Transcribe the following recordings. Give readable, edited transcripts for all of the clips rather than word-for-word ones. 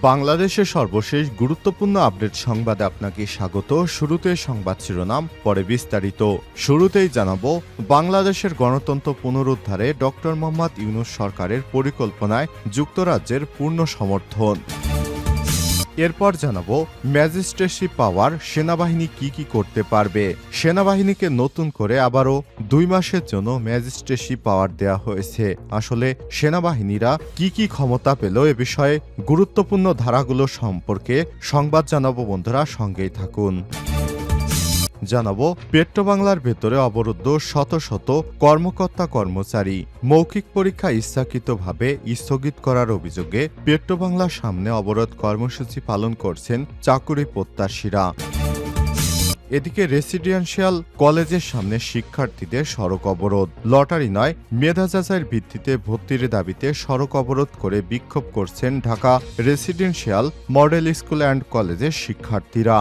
বাংলাদেশের সর্বশেষ গুরুত্বপূর্ণ আপডেট সংবাদে আপনাকে স্বাগত। শুরুতে সংবাদ শিরোনাম, পরে বিস্তারিত। শুরুতেই জানাবো, বাংলাদেশের গণতন্ত্র পুনরুদ্ধারে ডক্টর মোহাম্মদ ইউনূস সরকারের পরিকল্পনায় যুক্তরাজ্যের পূর্ণ সমর্থন। এরপর জানাবো, ম্যাজিস্ট্রেসি পাওয়ার সেনাবাহিনী কি করতে পারবে। সেনাবাহিনীকে নতুন করে আবারও 2 মাসের জন্য ম্যাজিস্ট্রেসি পাওয়ার দেয়া হয়েছে। আসলে সেনাবাহিনীরা কি ক্ষমতা পেল, এ বিষয়ে গুরুত্বপূর্ণ ধারাগুলো সম্পর্কে সংবাদ জানাবো। বন্ধুরা, সঙ্গেই থাকুন। জানাবো, পেট্রোবাংলার ভেতরে অবরুদ্ধ শত শত কর্মকর্তা কর্মচারী। মৌখিক পরীক্ষা ইচ্ছাকৃতভাবে স্থগিত করার অভিযোগে পেট্রোবাংলার সামনে অবরোধ কর্মসূচি পালন করছেন চাকুরি প্রত্যাশীরা। এদিকে রেসিডেন্সিয়াল কলেজের সামনে শিক্ষার্থীদের সড়ক অবরোধ। লটারি নয়, মেধা যাচাইয়ের ভিত্তিতে ভর্তির দাবিতে সড়ক অবরোধ করে বিক্ষোভ করছেন Dhaka residential model school and কলেজের শিক্ষার্থীরা।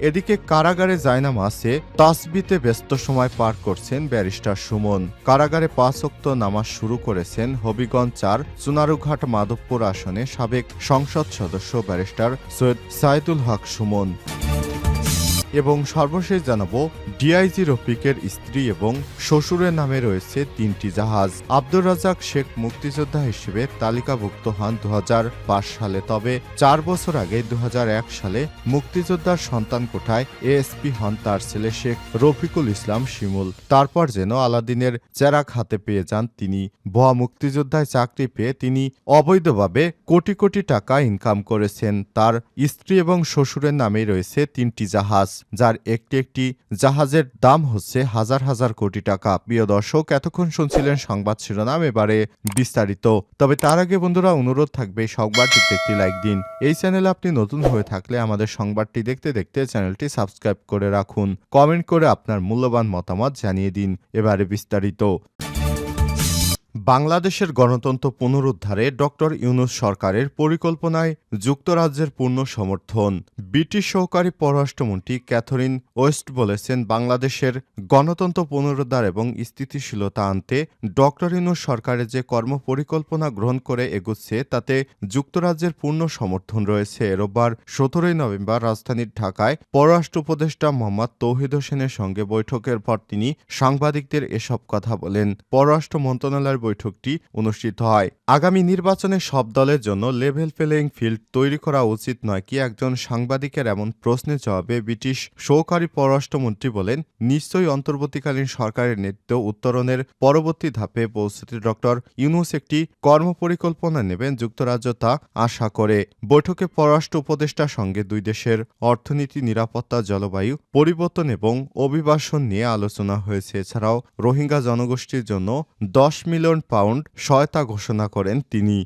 এদিকে কারাগারে জায়নামাজে তাসবিতে ব্যস্ত সময় পার করছেন ব্যারিস্টার সুমন। কারাগারে 5 ওয়াক্ত নামাজ শুরু করেছেন হবিগঞ্জ 4 চুনারুঘাট মাধবপুর আসনে সাবেক সংসদ সদস্য ব্যারিস্টার সৈয়দ সাইদুল হক সুমন। এবং সর্বশেষ জানাবো, ডিআইজি রফিকের স্ত্রী এবং শ্বশুরের নামে রয়েছে 3টি জাহাজ। আব্দুর রাজ্জাক শেখ মুক্তিযোদ্ধা হিসেবে তালিকাভুক্ত হন 2005 সালে। তবে 4 বছর আগে 2001 সালে মুক্তিযোদ্ধার সন্তান কোঠায় এএসপি হন তার ছেলে শেখ রফিকুল ইসলাম শিমুল। তারপর যেন আলাদিনের চেরাগ হাতে পেয়ে যান তিনি। ভুয়া মুক্তিযোদ্ধায় চাকরি পেয়ে তিনি অবৈধভাবে কোটি টাকা ইনকাম করেছেন। তার স্ত্রী এবং শ্বশুরের নামেই রয়েছে 3টি জাহাজ, যার একটি জাহাজের দাম হচ্ছে হাজার কোটি টাকা। প্রিয় দর্শক, এতক্ষণ শুনছিলেন সংবাদ শিরোনাম, এবারে বিস্তারিত। তবে তার আগে বন্ধুরা, অনুরোধ থাকবে সংবাদটিতে একটি লাইক দিন। এই চ্যানেলে আপনি নতুন হয়ে থাকলে আমাদের সংবাদটি দেখতে চ্যানেলটি সাবস্ক্রাইব করে রাখুন। কমেন্ট করে আপনার মূল্যবান মতামত জানিয়ে দিন। এবারে বিস্তারিত। বাংলাদেশের গণতন্ত্র পুনরুদ্ধারে ডক্টর ইউনূস সরকারের পরিকল্পনায় যুক্তরাজ্যের পূর্ণ সমর্থন। ব্রিটিশ সহকারী পররাষ্ট্রমন্ত্রী ক্যাথরিন ওয়েস্ট বলেছেন, বাংলাদেশের গণতন্ত্র পুনরুদ্ধার এবং স্থিতিশীলতা আনতে ডক্টর ইউনূস সরকারের যে কর্মপরিকল্পনা গ্রহণ করে এগুচ্ছে তাতে যুক্তরাজ্যের পূর্ণ সমর্থন রয়েছে। রোববার 17 নভেম্বর রাজধানীর ঢাকায় পররাষ্ট্র উপদেষ্টা মোহাম্মদ তৌহিদ হোসেনের সঙ্গে বৈঠকের পর তিনি সাংবাদিকদের এসব কথা বলেন। পররাষ্ট্র মন্ত্রণালয়ের বৈঠকটি অনুষ্ঠিত হয়। আগামী নির্বাচনে সব দলের জন্য লেভেল প্লেয়িং ফিল্ড তৈরি করা উচিত নয় কি, একজন সাংবাদিকের এমন প্রশ্নের জবাবে ব্রিটিশ সহকারী পররাষ্ট্রমন্ত্রী বলেন, নিশ্চয়ই অন্তর্বর্তীকালীন সরকারের নেতৃত্ব উত্তরণের পরবর্তী ধাপে পৌঁছতে ডক্টর ইউনূস একটি কর্মপরিকল্পনা নেবেন, যুক্তরাজ্য তা আশা করে। বৈঠকে পররাষ্ট্র উপদেষ্টার সঙ্গে দুই দেশের অর্থনীতি, নিরাপত্তা, জলবায়ু পরিবর্তন এবং অভিবাসন নিয়ে আলোচনা হয়েছে। এছাড়াও রোহিঙ্গা জনগোষ্ঠীর জন্য 10 মিলিয়ন পাউন্ড সহায়তা ঘোষণা করেন তিনি।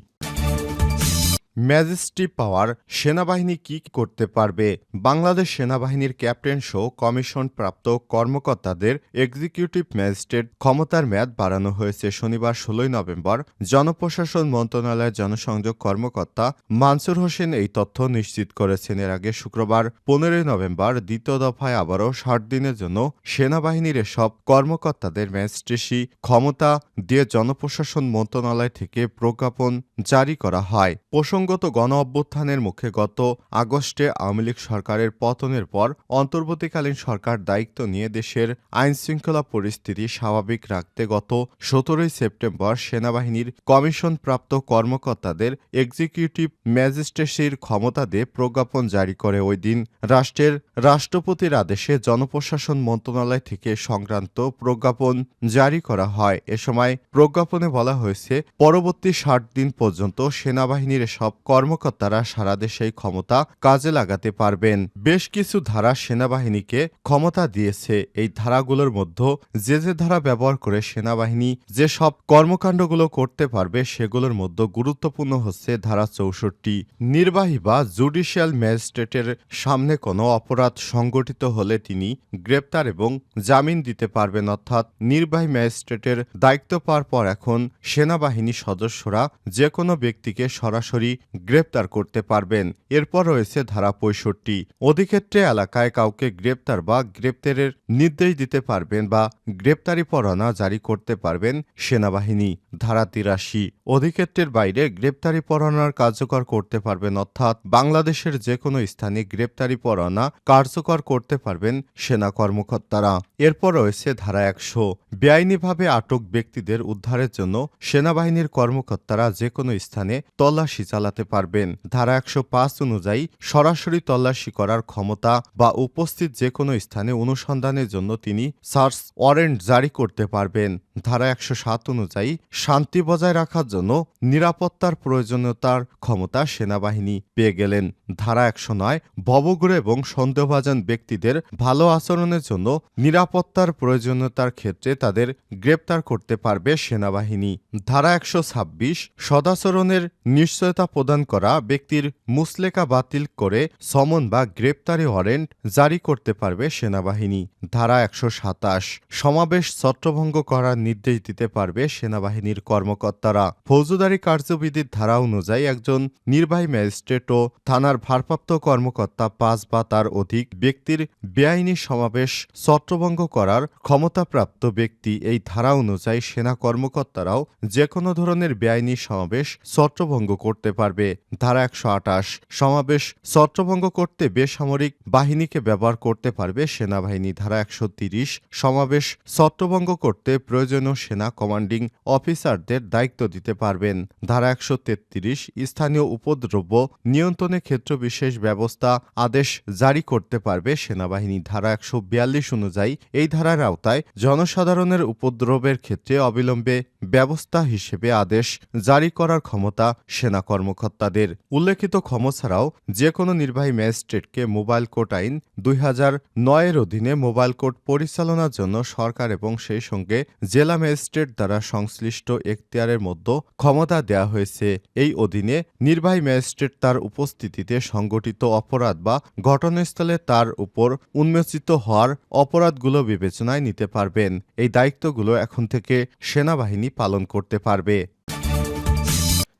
ম্যাজিস্ট্রি পাওয়ার সেনাবাহিনী কি করতে পারবে। বাংলাদেশ সেনাবাহিনীর ক্যাপ্টেন সহ কমিশন প্রাপ্ত কর্মকর্তাদের এক্সিকিউটিভ ম্যাজিস্ট্রেট ক্ষমতার মেয়াদ বাড়ানো হয়েছে। শনিবার 16 নভেম্বর জনপ্রশাসন মন্ত্রণালয়ের জনসংযোগ কর্মকর্তা মানসুর হোসেন এই তথ্য নিশ্চিত করেছেন। এর আগে শুক্রবার 15 নভেম্বর দ্বিতীয় দফায় আবারও 60 দিনের জন্য সেনাবাহিনীর এসব কর্মকর্তাদের ম্যাজিস্ট্রেসি ক্ষমতা দিয়ে জনপ্রশাসন মন্ত্রণালয় থেকে প্রজ্ঞাপন জারি করা হয়। প্রসঙ্গত, গণ অভ্যুত্থানের মুখে গত আগস্টে আওয়ামী লীগ সরকারের পতনের পর অন্তর্বর্তীকালীন সরকার দায়িত্ব নিয়ে দেশের আইনশৃঙ্খলা পরিস্থিতি স্বাভাবিক রাখতে গত 17 সেপ্টেম্বর সেনাবাহিনীর কমিশনপ্রাপ্ত কর্মকর্তাদের এক্সিকিউটিভ ম্যাজিস্ট্রেসির ক্ষমতা দিয়ে প্রজ্ঞাপন জারি করে। ওই দিন রাষ্ট্রের রাষ্ট্রপতির আদেশে জনপ্রশাসন মন্ত্রণালয় থেকে সংক্রান্ত প্রজ্ঞাপন জারি করা হয়। এ সময় প্রজ্ঞাপনে বলা হয়েছে, পরবর্তী 60 দিন পর্যন্ত সেনাবাহিনীর সব কর্মকর্তারা সারা দেশে ক্ষমতা কাজে লাগাতে পারবেন। বেশ কিছু ধারা সেনাবাহিনীকে ক্ষমতা দিয়েছে। এই ধারাগুলোর মধ্যে যে ধারা ব্যবহার করে সেনাবাহিনী যে সব কর্মকাণ্ডগুলো করতে পারবে সেগুলোর মধ্যে গুরুত্বপূর্ণ হচ্ছে ধারা 64। নির্বাহী বা জুডিশিয়াল ম্যাজিস্ট্রেটের সামনে কোনো অপরাধ সংগঠিত হলে তিনি গ্রেপ্তার এবং জামিন দিতে পারবেন। অর্থাৎ নির্বাহী ম্যাজিস্ট্রেটের দায়িত্ব পাওয়ার পর এখন সেনাবাহিনী সদস্যরা যে কোনো ব্যক্তিকে সরাসরি গ্রেপ্তার করতে পারবেন। এরপর রয়েছে ধারা ৬৫। অধিক্ষেত্রে এলাকায় কাউকে গ্রেপ্তার বা গ্রেপ্তারের নির্দেশ দিতে পারবেন বা গ্রেপ্তারি পরোয়ানা জারি করতে পারবেন সেনাবাহিনী। ধারা ৮৩। অধিক্ষেত্রের বাইরে গ্রেপ্তারি পরোয়ানার কার্যকর করতে পারবেন, অর্থাৎ বাংলাদেশের যে কোনো স্থানে গ্রেপ্তারি পরোয়ানা কার্যকর করতে পারবেন সেনা কর্মকর্তারা। এরপর রয়েছে ধারা ১০০। বেআইনিভাবে আটক ব্যক্তিদের উদ্ধারের জন্য সেনাবাহিনীর কর্মকর্তারা যে কোনো স্থানে তল্লাশি চালাতে পারবেন। ধারা ১০৫ অনুযায়ী সরাসরি তল্লাশি করার ক্ষমতা বা উপস্থিত যে কোনো স্থানে অনুসন্ধানের জন্য তিনি সার্চ ওয়ারেন্ট জারি করতে পারবেন। ধারা ১০৭ অনুযায়ী শান্তি বজায় রাখার জন্য নিরাপত্তার প্রয়োজনীয়তার ক্ষমতা সেনাবাহিনী পেয়ে গেলেন। ধারা ১০৯। ভবঘুরে এবং সন্দেহভাজন ব্যক্তিদের ভালো আচরণের জন্য নিরাপত্তার প্রয়োজনীয়তার ক্ষেত্রে তাদের গ্রেপ্তার করতে পারবে সেনাবাহিনী। ধারা ১২৬। সদাচরণের নিশ্চয়তা প্রদান করা ব্যক্তির মুচলেকা বাতিল করে সমন বা গ্রেপ্তারি ওয়ারেন্ট জারি করতে পারবে সেনাবাহিনী। ধারা ১২৭। সমাবেশ ছত্রভঙ্গ করার নির্দেশ দিতে পারবে সেনাবাহিনীর কর্মকর্তারা। ফৌজদারি কার্যবিধির ধারা অনুযায়ী একজন নির্বাহী ম্যাজিস্ট্রেট ও থানার ভারপ্রাপ্ত কর্মকর্তা ৫ বা তার অধিক ব্যক্তির বেআইনি সমাবেশ ছত্রভঙ্গ করার ক্ষমতাপ্রাপ্ত ব্যক্তি। এই ধারা অনুযায়ী সেনা কর্মকর্তারাও যে কোনো ধরনের বেআইনি সমাবেশ ছত্রভঙ্গ করতে পারবে। ধারা ১২৮। সমাবেশ ছত্রভঙ্গ করতে বেসামরিক বাহিনীকে ব্যবহার করতে পারবে সেনাবাহিনী। ধারা ১৩০। সমাবেশ ছত্রভঙ্গ করতে প্রয়োজনীয় সেনা কমান্ডিং অফিসারদের দায়িত্ব দিতে পারবেন। ধারা ১৩৩। স্থানীয় উপদ্রব্য নিয়ন্ত্রণে ক্ষেত্রবিশেষ ব্যবস্থা আদেশ জারি করতে পারবে সেনাবাহিনী। ধারা ১৪২ অনুযায়ী এই ধারার আওতায় জনসাধারণের উপদ্রবের ক্ষেত্রে অবিলম্বে ব্যবস্থা হিসেবে আদেশ জারি করার ক্ষমতা সেনা কর্মকর্তাদের। উল্লেখিত ক্ষমতা ছাড়াও যে কোনো নির্বাহী ম্যাজিস্ট্রেটকে মোবাইল কোর্ট আইন ২০০৯ এর অধীনে মোবাইল কোর্ট পরিচালনার জন্য সরকার এবং সেই সঙ্গে জেলা ম্যাজিস্ট্রেট দ্বারা সংশ্লিষ্ট এখতিয়ারের মধ্যে ক্ষমতা দেওয়া হয়েছে। এই অধীনে নির্বাহী ম্যাজিস্ট্রেট তার উপস্থিতিতে সংগঠিত অপরাধ বা ঘটনাস্থলে তার উপর উন্মোচিত হওয়ার অপরাধগুলো বিবেচনায় নিতে পারবেন। এই দায়িত্বগুলো এখন থেকে সেনাবাহিনী পালন করতে পারবে।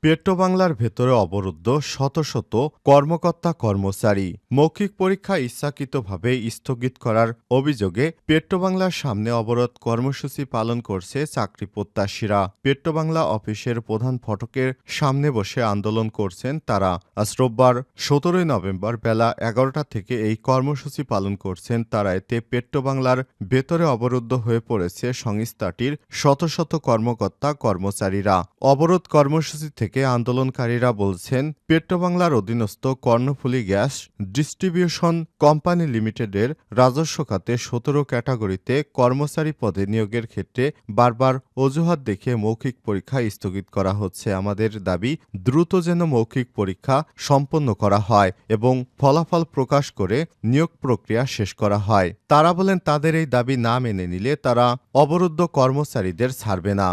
পেট্রোবাংলার ভেতরে অবরুদ্ধ শত শত কর্মকর্তা কর্মচারী। মৌখিক পরীক্ষা ইচ্ছাকৃতভাবে স্থগিত করার অভিযোগে পেট্রোবাংলার সামনে অবরোধ কর্মসূচি পালন করছে চাকরি প্রত্যাশীরা। পেট্রোবাংলা অফিসের প্রধান ফটকের সামনে বসে আন্দোলন করছেন তারা। আজ রোববার ১৭ নভেম্বর বেলা ১১টা থেকে এই কর্মসূচি পালন করছেন তারা। এতে পেট্রোবাংলার ভেতরে অবরুদ্ধ হয়ে পড়েছে সংস্থাটির শত শত কর্মকর্তা কর্মচারীরা। অবরোধ কর্মসূচি থেকে আন্দোলনকারীরা বলছেন, পেট্রোবাংলার অধীনস্থ কর্ণফুলী গ্যাস ডিস্ট্রিবিউশন কোম্পানি লিমিটেডের রাজস্ব খাতে ১৭ ক্যাটাগরিতে কর্মচারী পদে নিয়োগের ক্ষেত্রে বারবার অজুহাত দেখে মৌখিক পরীক্ষা স্থগিত করা হচ্ছে। আমাদের দাবি, দ্রুত যেন মৌখিক পরীক্ষা সম্পন্ন করা হয় এবং ফলাফল প্রকাশ করে নিয়োগ প্রক্রিয়া শেষ করা হয়। তারা বলেন, তাদের এই দাবি না মেনে নিলে তারা অবরুদ্ধ কর্মচারীদের ছাড়বে না।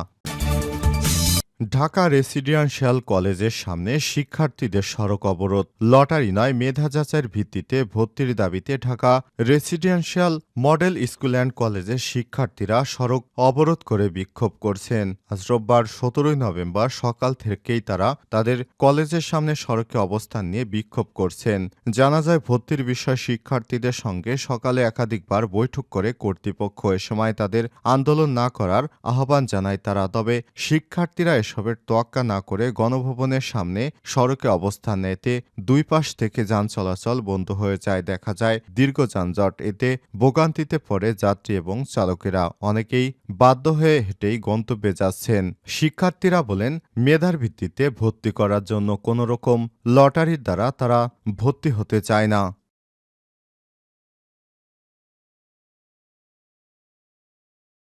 ঢাকা রেসিডেন্সিয়াল কলেজের সামনে শিক্ষার্থীদের সড়ক অবরোধ। লটারি নয়, মেধা যাচাইয়ের ভিত্তিতে ভর্তির দাবিতে Dhaka residential model school and কলেজের শিক্ষার্থীরা সড়ক অবরোধ করে বিক্ষোভ করছেন। আজ রোববার ১৭ নভেম্বর সকাল থেকেই তারা তাদের কলেজের সামনে সড়কে অবস্থান নিয়ে বিক্ষোভ করছেন। জানা যায়, ভর্তির বিষয়ে শিক্ষার্থীদের সঙ্গে সকালে একাধিকবার বৈঠক করে কর্তৃপক্ষ। এ সময় তাদের আন্দোলন না করার আহ্বান জানায় তারা। তবে শিক্ষার্থীরা এসবের তোয়াক্কা না করে গণভবনের সামনে সড়কে অবস্থান নেয়। এতে দুই পাশ থেকে যান চলাচল বন্ধ হয়ে যায়। দেখা যায় দীর্ঘ যানজট। এতে ভোগান্তিতে পড়ে যাত্রী এবং চালকেরা। অনেকেই বাধ্য হয়ে হেঁটেই গন্তব্যে যাচ্ছেন। শিক্ষার্থীরা বলেন, মেধার ভিত্তিতে ভর্তি করার জন্য কোনো রকম লটারির দ্বারা তারা ভর্তি হতে চায় না।